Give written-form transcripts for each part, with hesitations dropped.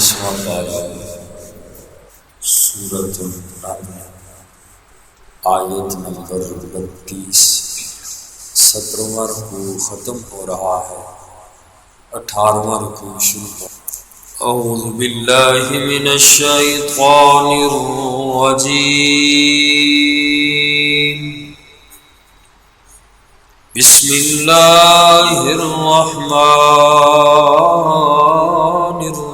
28واں پارہ سورۃ النمل آیت نمبر 32۔ 17واں رکوع ختم ہو رہا ہے، 18واں رکوع شروع ہو۔ اعوذ باللہ من الشیطان الرجیم، بسم اللہ الرحمن الرحیم۔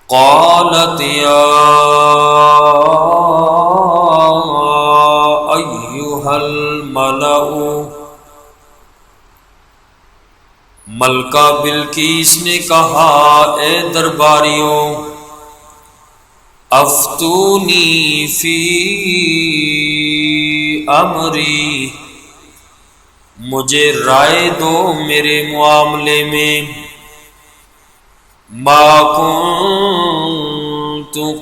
قالت یا ایھا الملأ، ملکہ بلقیس نے کہا اے درباریوں، افتونی فی امری، مجھے رائے دو میرے معاملے میں، ما کنت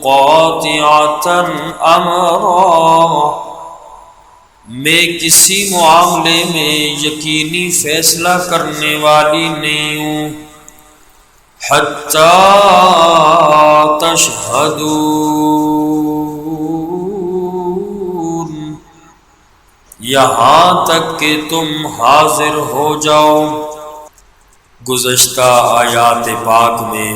قاطعۃ امرا، میں کسی معاملے میں یقینی فیصلہ کرنے والی نہیں ہوں، حتی تشہدون، یہاں تک کہ تم حاضر ہو جاؤ۔ گزشتہ آیات پاک میں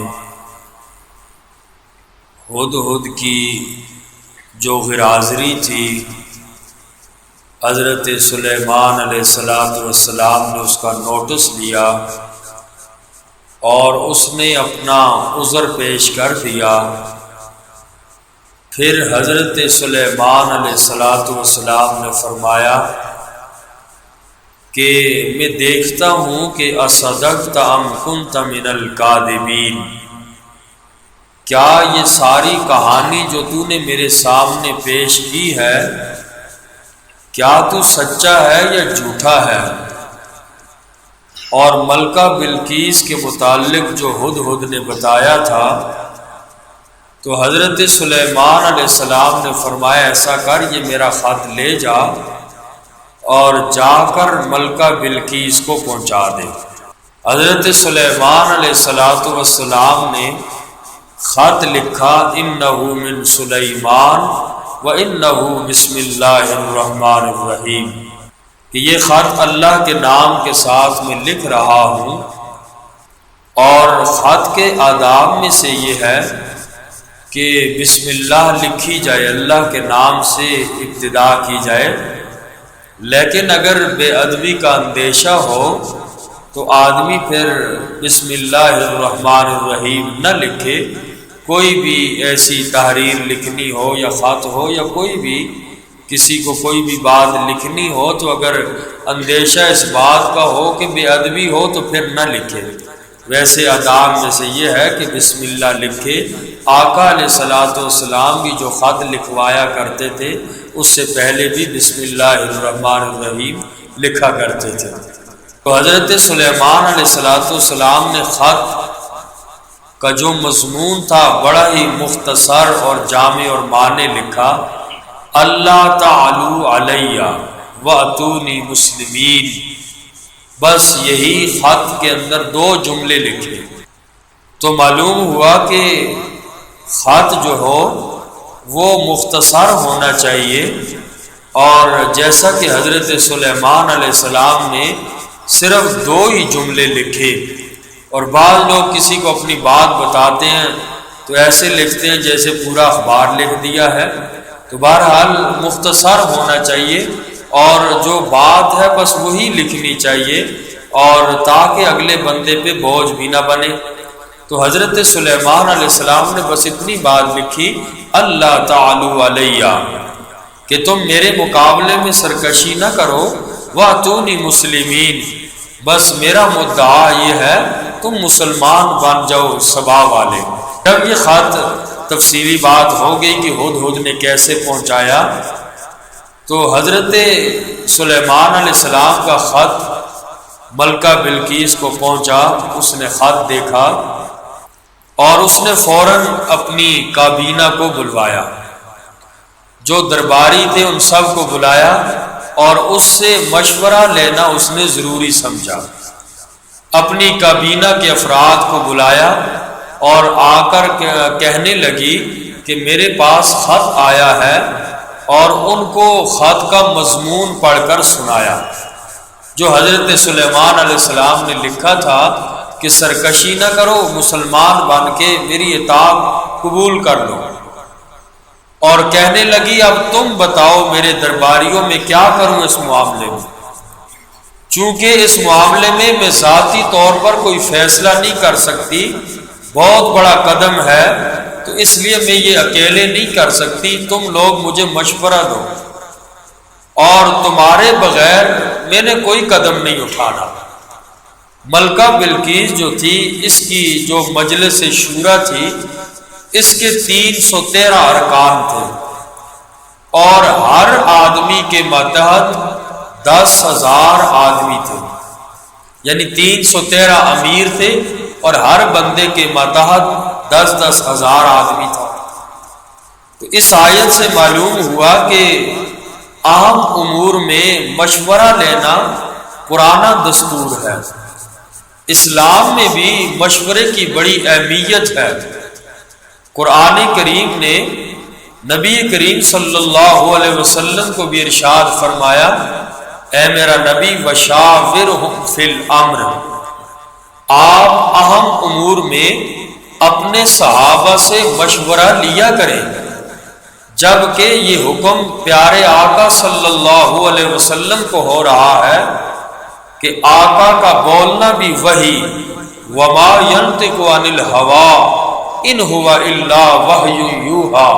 ہدہد کی جو غیرحاضری تھی، حضرت سلیمان علیہ السلام نے اس کا نوٹس لیا اور اس نے اپنا عذر پیش کر دیا۔ پھر حضرت سلیمان علیہ السلام نے فرمایا کہ میں دیکھتا ہوں کہ اصدقت ام کنت من الکاذبین، کیا یہ ساری کہانی جو تو نے میرے سامنے پیش کی ہے، کیا تو سچا ہے یا جھوٹا ہے؟ اور ملکہ بلقیس کے متعلق جو ہدہد نے بتایا تھا، تو حضرت سلیمان علیہ السلام نے فرمایا ایسا کر، یہ میرا خط لے جا اور جا کر ملکہ بلقیس کو پہنچا دے۔ حضرت سلیمان علیہ السلام نے خط لکھا، انہ من سلیمان وَإِنَّهُ بسم اللہ الرحمن الرحیم، کہ یہ خط اللہ کے نام کے ساتھ میں لکھ رہا ہوں، اور خط کے آداب میں سے یہ ہے کہ بسم اللہ لکھی جائے، اللہ کے نام سے ابتدا کی جائے، لیکن اگر بے ادبی کا اندیشہ ہو تو آدمی پھر بسم اللہ الرحمن الرحیم نہ لکھے۔ کوئی بھی ایسی تحریر لکھنی ہو یا خط ہو یا کوئی بھی کسی کو کوئی بھی بات لکھنی ہو، تو اگر اندیشہ اس بات کا ہو کہ بے ادبی ہو تو پھر نہ لکھے۔ ویسے آداب میں سے یہ ہے کہ بسم اللہ لکھے۔ آقا علیہ السلام بھی جو خط لکھوایا کرتے تھے اس سے پہلے بھی بسم اللہ الرحمن الرحیم لکھا کرتے تھے۔ تو حضرت سلیمان علیہ السلام نے خط کا جو مضمون تھا بڑا ہی مختصر اور جامع اور معنی لکھا، اللہ تعالی علیہ واتونی مسلمین، بس یہی خط کے اندر 2 جملے لکھے۔ تو معلوم ہوا کہ خط جو ہو وہ مختصر ہونا چاہیے، اور جیسا کہ حضرت سلیمان علیہ السلام نے صرف 2 ہی جملے لکھے، اور بعض لوگ کسی کو اپنی بات بتاتے ہیں تو ایسے لکھتے ہیں جیسے پورا اخبار لکھ دیا ہے۔ تو بہرحال مختصر ہونا چاہیے، اور جو بات ہے بس وہی لکھنی چاہیے، اور تاکہ اگلے بندے پہ بوجھ بھی نہ بنے۔ تو حضرت سلیمان علیہ السلام نے بس اتنی بات لکھی، اللہ تعالی علیہ، کہ تم میرے مقابلے میں سرکشی نہ کرو، واتونی مسلمین، بس میرا مدعا یہ ہے تم مسلمان بن جاؤ صبا والے۔ جب یہ خط تفصیلی بات ہو گئی کہ ہدہد نے کیسے پہنچایا، تو حضرت سلیمان علیہ السلام کا خط ملکہ بلقیس کو پہنچا۔ اس نے خط دیکھا اور اس نے فوراً اپنی کابینہ کو بلوایا، جو درباری تھے ان سب کو بلایا اور اس سے مشورہ لینا اس نے ضروری سمجھا۔ اپنی کابینہ کے افراد کو بلایا اور آ کر کہنے لگی کہ میرے پاس خط آیا ہے، اور ان کو خط کا مضمون پڑھ کر سنایا جو حضرت سلیمان علیہ السلام نے لکھا تھا کہ سرکشی نہ کرو، مسلمان بن کے میری اطاعت قبول کر لو، اور کہنے لگی اب تم بتاؤ میرے درباریوں میں کیا کروں اس معاملے میں، چونکہ اس معاملے میں میں ذاتی طور پر کوئی فیصلہ نہیں کر سکتی، بہت بڑا قدم ہے، تو اس لیے میں یہ اکیلے نہیں کر سکتی، تم لوگ مجھے مشورہ دو، اور تمہارے بغیر میں نے کوئی قدم نہیں اٹھانا۔ ملکہ بلقیس جو تھی، اس کی جو مجلس شورا تھی، اس کے 313 ارکان تھے، اور ہر آدمی کے ماتحت 10,000 آدمی تھے، یعنی 313 امیر تھے اور ہر بندے کے ماتحت 10,000 آدمی تھا۔ تو اس آیت سے معلوم ہوا کہ اہم امور میں مشورہ لینا پرانا دستور ہے، اسلام میں بھی مشورے کی بڑی اہمیت ہے۔ قرآن کریم نے نبی کریم صلی اللہ علیہ وسلم کو بھی ارشاد فرمایا، اے میرا نبی وشاورہم فی الامر، آپ اہم امور میں اپنے صحابہ سے مشورہ لیا کریں، جبکہ یہ حکم پیارے آقا صلی اللہ علیہ وسلم کو ہو رہا ہے کہ آقا کا بولنا بھی وحی، وما ینطق عن الہوی ان ہوا الا وحی یوحی،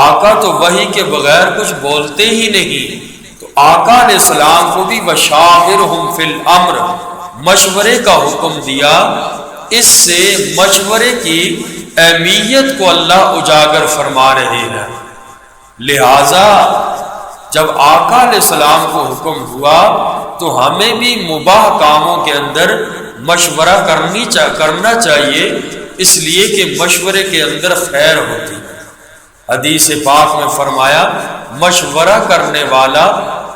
آقا تو وحی کے بغیر کچھ بولتے ہی نہیں، تو آقا علیہ السلام کو بھی وشاورہم فی الامر مشورے کا حکم دیا۔ اس سے مشورے کی اہمیت کو اللہ اجاگر فرما رہے ہیں۔ لہذا جب آقا علیہ السلام کو حکم ہوا تو ہمیں بھی مباح کاموں کے اندر مشورہ کرنا چاہیے، اس لیے کہ مشورے کے اندر خیر ہوتی۔ حدیث پاک میں فرمایا مشورہ کرنے والا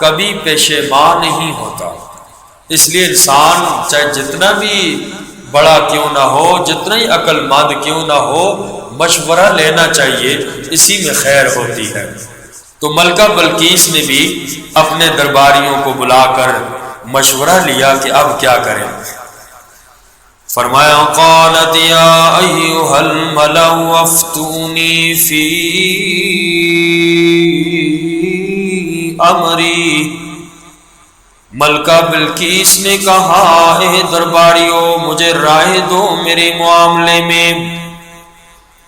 کبھی پشیمان نہیں ہوتا۔ اس لیے انسان چاہے جتنا بھی بڑا کیوں نہ ہو، جتنا ہی عقل مند کیوں نہ ہو، مشورہ لینا چاہیے، اسی میں خیر ہوتی ہے۔ تو ملکہ بلقیس نے بھی اپنے درباریوں کو بلا کر مشورہ لیا کہ اب کیا کریں۔ فرمایا قالت یا ایھا الملأ افتونی فی امری، ملکہ بلقیس نے کہا اے درباریوں مجھے رائے دو میرے معاملے میں،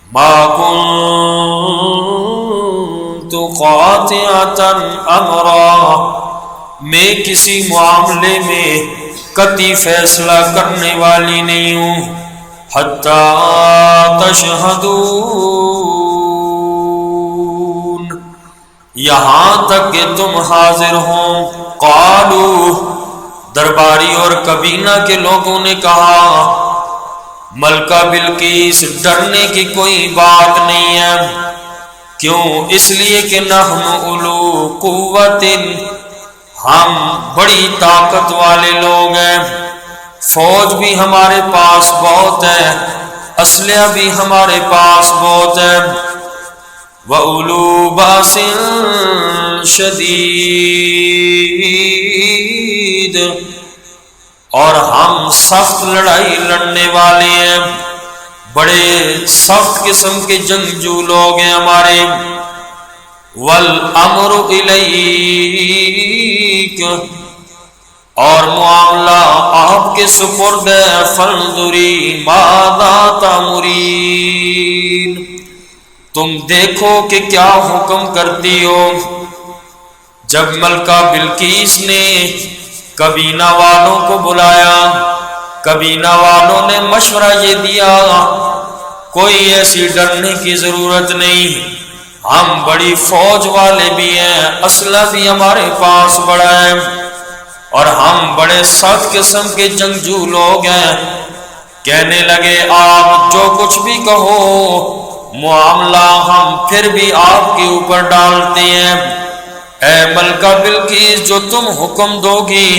ما کنت قاطعۃ امرا، میں کسی معاملے میں قطعی فیصلہ کرنے والی نہیں ہوں، حتی تشہدون، یہاں تک کہ تم حاضر ہوں۔ قالوا، درباری اور کابینہ کے لوگوں نے کہا ملکہ بلقیس ڈرنے کی کوئی بات نہیں ہے، کیوں؟ اس لیے کہ نحن اولو قوت، ہم بڑی طاقت والے لوگ ہیں، فوج بھی ہمارے پاس بہت ہے، اسلحہ بھی ہمارے پاس بہت ہے، وَأُولُو بَأْسٍ شَدِيدٍ، اور ہم سخت لڑائی لڑنے والے ہیں، بڑے سخت قسم کے جنگجو لوگ ہیں ہمارے۔ وَالْأَمْرُ إِلَيْكَ، اور معاملہ آپ کے سپرد ہے، فَانْظُرِي مَاذَا تَأْمُرِينَ، تم دیکھو کہ کیا حکم کرتی ہو۔ جب ملکہ بلقیس نے کابینہ والوں کو بلایا، کابینہ والوں نے مشورہ یہ دیا کوئی ایسی ڈرنے کی ضرورت نہیں، ہم بڑی فوج والے بھی ہیں، اسلحہ بھی ہمارے پاس بڑا ہے، اور ہم بڑے سخت قسم کے جنگجو لوگ ہیں۔ کہنے لگے آپ جو کچھ بھی کہو، معاملہ ہم پھر بھی آپ کے اوپر ڈالتے ہیں، اے ملکہ بلقیس جو تم حکم دو گی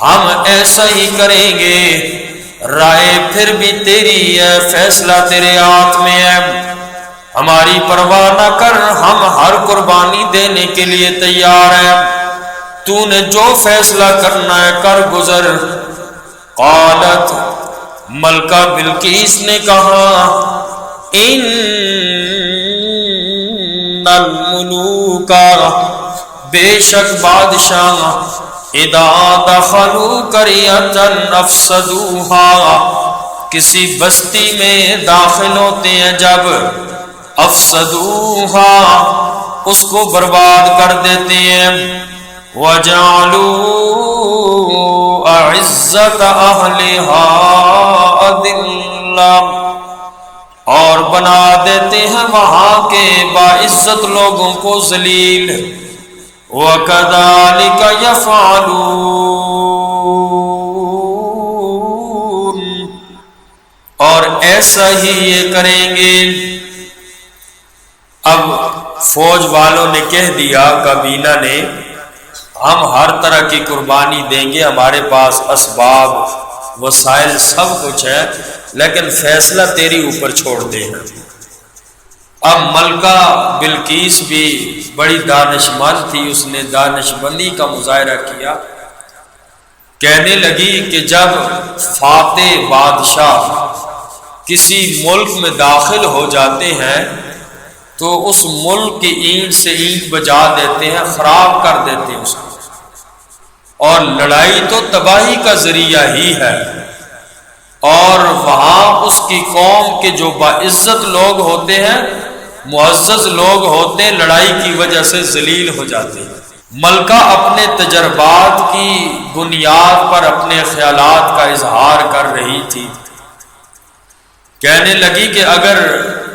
ہم ایسا ہی کریں گے، رائے پھر بھی تیری ہے، فیصلہ تیرے ہاتھ میں ہے، ہماری پرواہ نہ کر، ہم ہر قربانی دینے کے لیے تیار ہیں، تو نے جو فیصلہ کرنا ہے کر گزر۔ قالت، ملکہ بلقیس نے کہا، ان الملوک، بے شک بادشاہ، اذا دخلوا قریۃ افسدوها، کسی بستی میں داخل ہوتے ہیں جب، افسدوها، اس کو برباد کر دیتے ہیں، وجعلوا اعزت اہلها اذلہ، اور بنا دیتے ہیں وہاں کے باعزت لوگوں کو ذلیل، وَكَذَلِكَ يَفْعَلُونَ، اور ایسا ہی یہ کریں گے۔ اب فوج والوں نے کہہ دیا، کابینہ نے، ہم ہر طرح کی قربانی دیں گے، ہمارے پاس اسباب وسائل سب کچھ ہے، لیکن فیصلہ تیری اوپر چھوڑتے ہیں۔ اب ملکہ بلقیس بھی بڑی دانش مند تھی، اس نے دانش مندی کا مظاہرہ کیا، کہنے لگی کہ جب فاتح بادشاہ کسی ملک میں داخل ہو جاتے ہیں تو اس ملک کی اینٹ سے اینٹ بجا دیتے ہیں، خراب کر دیتے ہیں اس کو، اور لڑائی تو تباہی کا ذریعہ ہی ہے، اور وہاں اس کی قوم کے جو باعزت لوگ ہوتے ہیں، معزز لوگ ہوتے ہیں، لڑائی کی وجہ سے ذلیل ہو جاتے ہیں۔ ملکہ اپنے تجربات کی بنیاد پر اپنے خیالات کا اظہار کر رہی تھی، کہنے لگی کہ اگر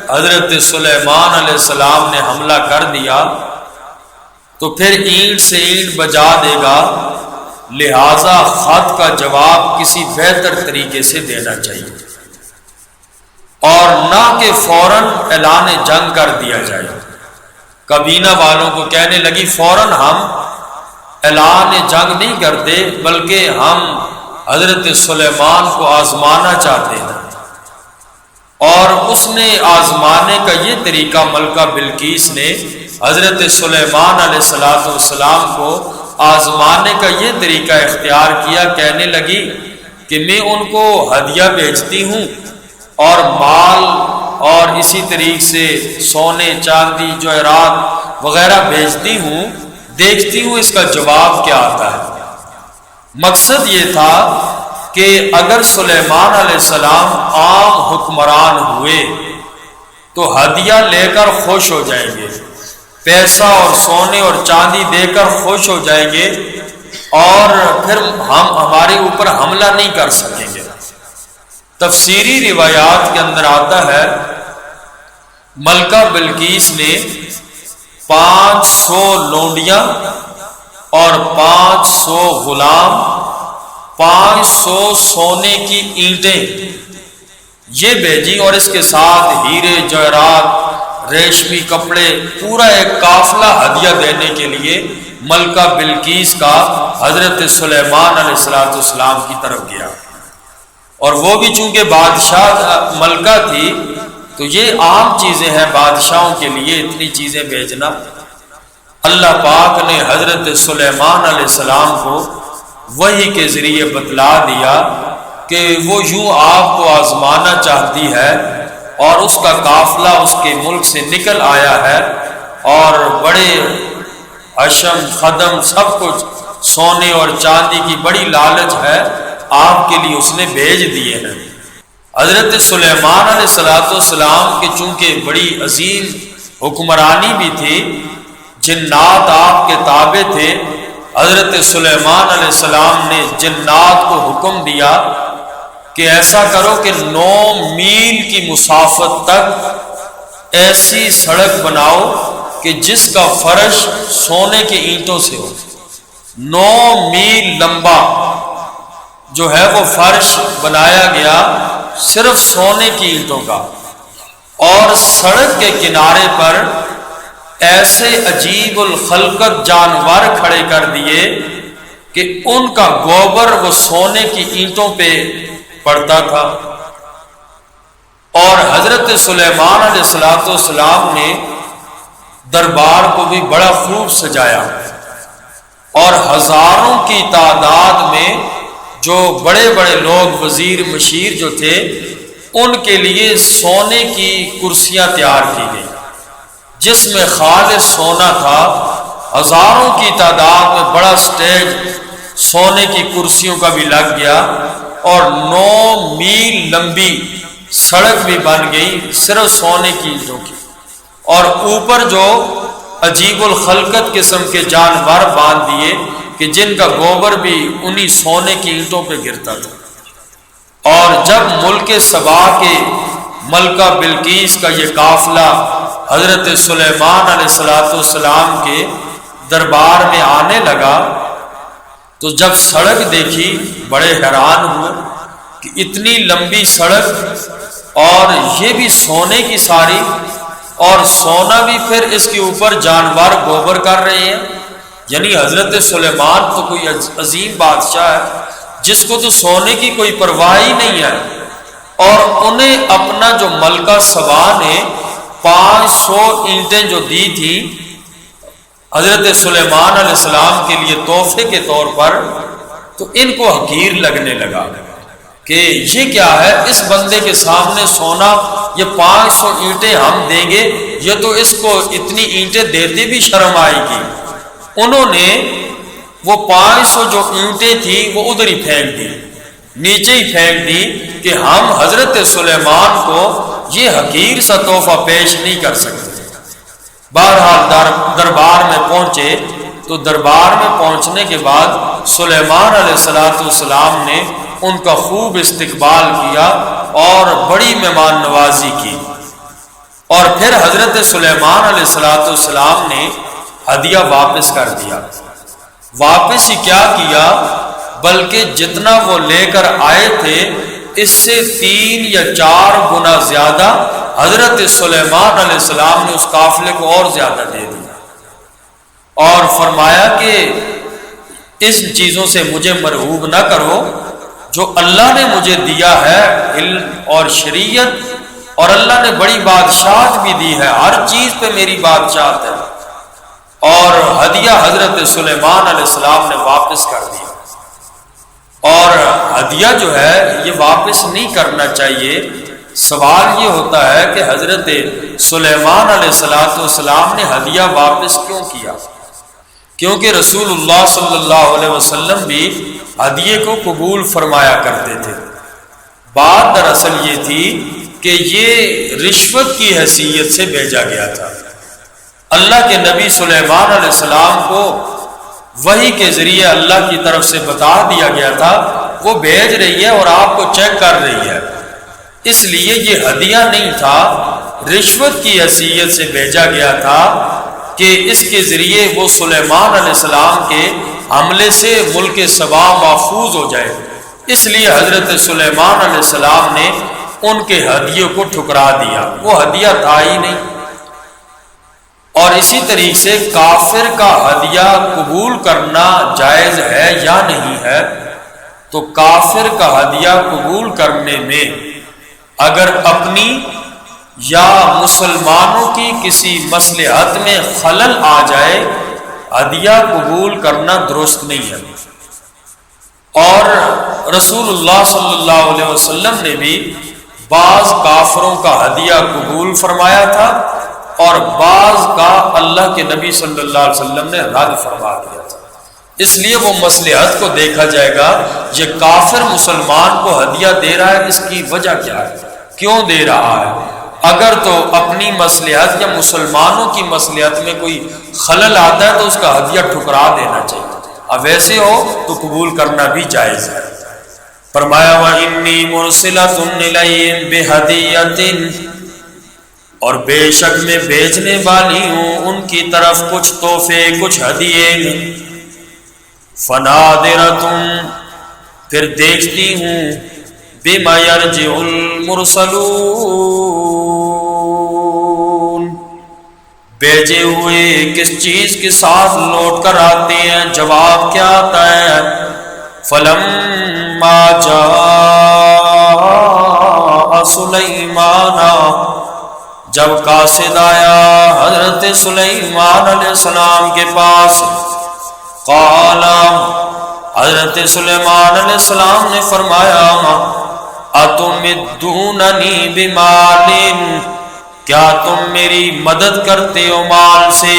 حضرت سلیمان علیہ السلام نے حملہ کر دیا تو پھر اینٹ سے اینٹ بجا دے گا، لہذا خط کا جواب کسی بہتر طریقے سے دینا چاہیے، اور نہ کہ فوراً اعلان جنگ کر دیا جائے۔ کابینہ والوں کو کہنے لگی فوراً ہم اعلان جنگ نہیں کرتے، بلکہ ہم حضرت سلیمان کو آزمانا چاہتے ہیں، اور اس نے آزمانے کا یہ طریقہ ملکہ بلقیس نے حضرت سلیمان علیہ السلام کو آزمانے کا یہ طریقہ اختیار کیا، کہنے لگی کہ میں ان کو ہدیہ بھیجتی ہوں اور مال اور اسی طریقے سے سونے چاندی جواہرات وغیرہ بھیجتی ہوں، دیکھتی ہوں اس کا جواب کیا آتا ہے۔ مقصد یہ تھا کہ اگر سلیمان علیہ السلام عام حکمران ہوئے تو ہدیہ لے کر خوش ہو جائیں گے، پیسہ اور سونے اور چاندی دے کر خوش ہو جائیں گے، اور پھر ہم ہمارے اوپر حملہ نہیں کر سکیں گے۔ تفسیری روایات کے اندر آتا ہے ملکہ بلقیس نے 500 لونڈیاں اور 500 غلام، 500 سونے کی اینٹیں یہ بھیجی، اور اس کے ساتھ ہیرے جواہرات، ریشمی کپڑے، پورا ایک قافلہ ہدیہ دینے کے لیے ملکہ بلقیس کا حضرت سلیمان علیہ السلام کی طرف گیا۔ اور وہ بھی چونکہ بادشاہ ملکہ تھی تو یہ عام چیزیں ہیں بادشاہوں کے لیے اتنی چیزیں بھیجنا۔ اللہ پاک نے حضرت سلیمان علیہ السلام کو وحی کے ذریعے بتلا دیا کہ وہ یوں آپ کو آزمانا چاہتی ہے، اور اس کا قافلہ اس کے ملک سے نکل آیا ہے، اور بڑے حشم خدم سب کچھ سونے اور چاندی کی بڑی لالچ ہے آپ کے لیے اس نے بھیج دیے ہیں۔ حضرت سلیمان علیہ السلام کے چونکہ بڑی عظیم حکمرانی بھی تھی، جنات آپ کے تابع تھے، حضرت سلیمان علیہ السلام نے جنات کو حکم دیا کہ ایسا کرو کہ 9 میل کی مسافت تک ایسی سڑک بناؤ کہ جس کا فرش سونے کے اینٹوں سے ہو، 9 میل لمبا جو ہے وہ فرش بنایا گیا صرف سونے کی اینٹوں کا، اور سڑک کے کنارے پر ایسے عجیب الخلقت جانور کھڑے کر دیے کہ ان کا گوبر وہ سونے کی اینٹوں پہ پڑتا تھا، اور حضرت سلیمان علیہ السلام نے دربار کو بھی بڑا خوب سجایا، اور ہزاروں کی تعداد میں جو بڑے بڑے لوگ وزیر مشیر جو تھے ان کے لیے سونے کی کرسیاں تیار کی گئی، جس میں خالص سونا تھا۔ ہزاروں کی تعداد میں بڑا سٹیج سونے کی کرسیوں کا بھی لگ گیا، اور 9 میل لمبی سڑک بھی بن گئی صرف سونے کی اینٹوں کی، اور اوپر جو عجیب الخلقت قسم کے جانور باندھ دیے کہ جن کا گوبر بھی انہی سونے کی اینٹوں پہ گرتا تھا۔ اور جب ملک سبا کے ملکہ بلقیس کا یہ قافلہ حضرت سلیمان علیہ السلام کے دربار میں آنے لگا تو جب سڑک دیکھی بڑے حیران ہوئے کہ اتنی لمبی سڑک اور یہ بھی سونے کی ساری، اور سونا بھی پھر اس کے اوپر جانور گوبر کر رہے ہیں، یعنی حضرت سلیمان تو کوئی عظیم بادشاہ ہے جس کو تو سونے کی کوئی پرواہ ہی نہیں ہے، اور انہیں اپنا جو ملکہ سبا نے 500 اینٹیں جو دی تھی حضرت سلیمان علیہ السلام کے لیے تحفے کے طور پر، تو ان کو حقیر لگنے لگا کہ یہ کیا ہے، اس بندے کے سامنے سونا، یہ 500 اینٹیں ہم دیں گے، یہ تو اس کو اتنی اینٹیں دیتے بھی شرم آئے گی۔ انہوں نے وہ 500 جو اینٹیں تھی وہ ادھر ہی پھینک دی، نیچے ہی پھینک دی کہ ہم حضرت سلیمان کو یہ حقیر سا تحفہ پیش نہیں کر سکتے۔ بہرحال دربار میں پہنچے، تو دربار میں پہنچنے کے بعد سلیمان علیہ السلام نے ان کا خوب استقبال کیا اور بڑی مہمان نوازی کی، اور پھر حضرت سلیمان علیہ السلام نے ہدیہ واپس کر دیا۔ واپس ہی کیا کیا، بلکہ جتنا وہ لے کر آئے تھے اس سے 3 یا 4 گنا زیادہ حضرت سلیمان علیہ السلام نے اس قافلے کو اور زیادہ دے دیا، اور فرمایا کہ اس چیزوں سے مجھے مرعوب نہ کرو، جو اللہ نے مجھے دیا ہے علم اور شریعت، اور اللہ نے بڑی بادشاہت بھی دی ہے، ہر چیز پہ میری بادشاہت ہے۔ اور ہدیہ حضرت سلیمان علیہ السلام نے واپس کر دیا، اور ہدیہ جو ہے یہ واپس نہیں کرنا چاہیے۔ سوال یہ ہوتا ہے کہ حضرت سلیمان علیہ السلام نے ہدیہ واپس کیوں کیا؟ کیونکہ رسول اللہ صلی اللہ علیہ وسلم بھی ہدیے کو قبول فرمایا کرتے تھے۔ بات دراصل یہ تھی کہ یہ رشوت کی حیثیت سے بھیجا گیا تھا۔ اللہ کے نبی سلیمان علیہ السلام کو وحی کے ذریعے اللہ کی طرف سے بتا دیا گیا تھا وہ بھیج رہی ہے اور آپ کو چیک کر رہی ہے، اس لیے یہ ہدیہ نہیں تھا، رشوت کی حیثیت سے بھیجا گیا تھا کہ اس کے ذریعے وہ سلیمان علیہ السلام کے حملے سے ملک سبا محفوظ ہو جائے۔ اس لیے حضرت سلیمان علیہ السلام نے ان کے ہدیے کو ٹھکرا دیا، وہ ہدیہ تھا ہی نہیں۔ اور اسی طریقے سے کافر کا ہدیہ قبول کرنا جائز ہے یا نہیں ہے؟ تو کافر کا ہدیہ قبول کرنے میں اگر اپنی یا مسلمانوں کی کسی مصلحت میں خلل آ جائے، ہدیہ قبول کرنا درست نہیں ہے۔ اور رسول اللہ صلی اللہ علیہ وسلم نے بھی بعض کافروں کا ہدیہ قبول فرمایا تھا، اور بعض کا اللہ کے نبی صلی اللہ علیہ وسلم نے رد فرما دیا تھا۔ اس لیے وہ مصلحت کو دیکھا جائے گا، یہ کافر مسلمان کو ہدیہ دے رہا ہے، اس کی وجہ کیا ہے، کیوں دے رہا ہے؟ اگر تو اپنی مصلحت یا مسلمانوں کی مصلحت میں کوئی خلل آتا ہے تو اس کا ہدیہ ٹھکرا دینا چاہیے، اب ویسے ہو تو قبول کرنا بھی جائز ہے۔ فرمایا وَإِنِّي مُرْسِلَةٌ إِلَيْهِمْ بِهَدِيَّةٍ، اور بے شک میں بھیجنے والی ہوں ان کی طرف کچھ تحفے، کچھ ہدیے۔ فَنَاظِرَةٌ، پھر دیکھتی ہوں، بِمَا يَرْجِعُ الْمُرْسَلُونَ، بھیجے ہوئے کس چیز کے ساتھ لوٹ کر آتے ہیں؟ جواب کیا آتا ہے؟ فلما جاء سلیمان، جب قاصد آیا حضرت سلیمان علیہ السلام کے پاس، قال، حضرت سلیمان علیہ السلام نے فرمایا، اتمدوننی بمال، کیا تم میری مدد کرتے ہو مال سے؟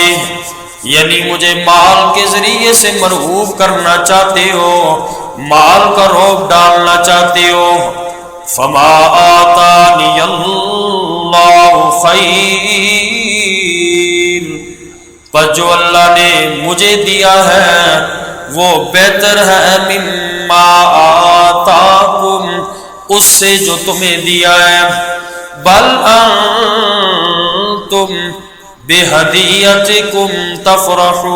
یعنی مجھے مال کے ذریعے سے مرغوب کرنا چاہتے ہو، مال کا روب ڈالنا چاہتے ہو؟ فما آتانی اللہ خیر، پر جو اللہ نے مجھے دیا ہے وہ بہتر ہے، مما آتاکم، اس سے جو تمہیں دیا ہے، بل انتم بہدیتکم تفرحون،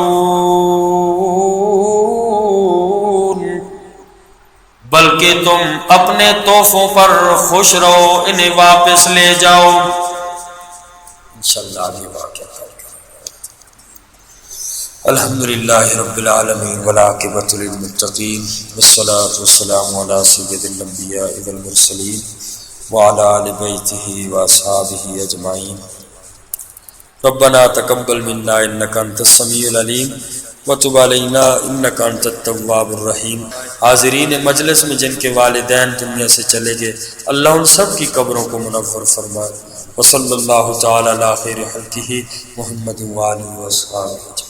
بلکہ تم اپنے تحفوں پر خوش رہو، انہیں واپس لے جاؤ۔ انشاءاللہ آگے واقعہ الحمدللہ رب العالمین والعاقبۃ للمتقین والصلاۃ والسلام علی سید الانبیاء والمرسلین وعلی آل بیتہ واصحابہ اجمعین۔ ربنا تقبل منا انک انت السمیع العلیم وتب علینا انک انت التواب الرحیم۔ حاضرین مجلس میں جن کے والدین دنیا سے چلے گئے، اللہ ان سب کی قبروں کو منور فرمائے۔ وصلی اللہ تعالی علی خیر خلقہ محمد وآلہ وصحبہ۔